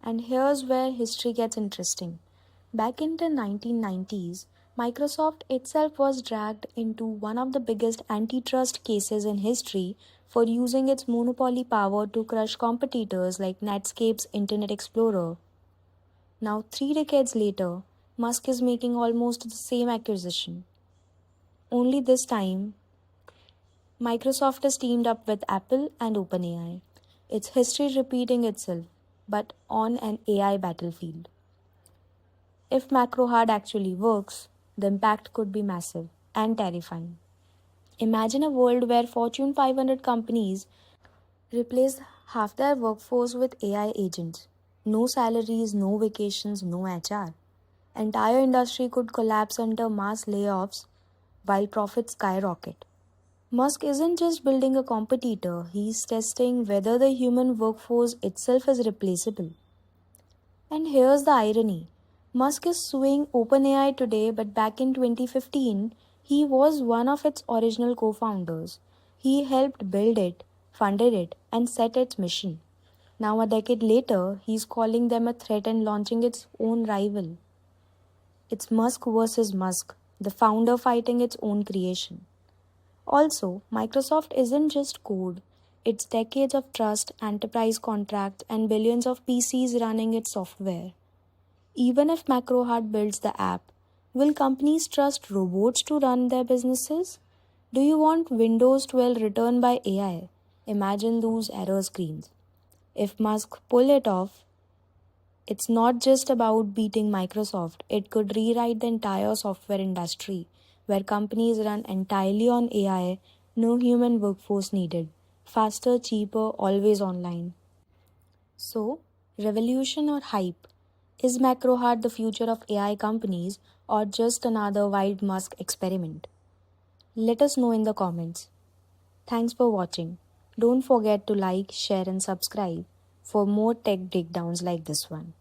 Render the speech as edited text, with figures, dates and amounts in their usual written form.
And here's where history gets interesting. Back in the 1990s, Microsoft itself was dragged into one of the biggest antitrust cases in history for using its monopoly power to crush competitors like Netscape's Internet Explorer. Now, 3 decades later, Musk is making almost the same accusation. Only this time, Microsoft has teamed up with Apple and OpenAI. It's history repeating itself, but on an AI battlefield. If MacroHard actually works, the impact could be massive and terrifying. Imagine a world where Fortune 500 companies replace half their workforce with AI agents. No salaries, no vacations, no HR. Entire industry could collapse under mass layoffs while profits skyrocket. Musk isn't just building a competitor, he's testing whether the human workforce itself is replaceable. And here's the irony. Musk is suing OpenAI today, but back in 2015, he was one of its original co founders. He helped build it, funded it, and set its mission. Now, a decade later, he's calling them a threat and launching its own rival. It's Musk versus Musk, the founder fighting its own creation. Also, Microsoft isn't just code, it's decades of trust, enterprise contracts, and billions of PCs running its software. Even if MacroHeart builds the app, will companies trust robots to run their businesses? Do you want Windows 12 written by AI? Imagine those error screens. If Musk pull it off, it's not just about beating Microsoft, it could rewrite the entire software industry where companies run entirely on AI, no human workforce needed, faster, cheaper, always online. So, revolution or hype? Is MacroHeart the future of AI companies or just another wild Musk experiment? Let us know in the comments. Thanks for watching. Don't forget to like, share, and subscribe for more tech breakdowns like this one.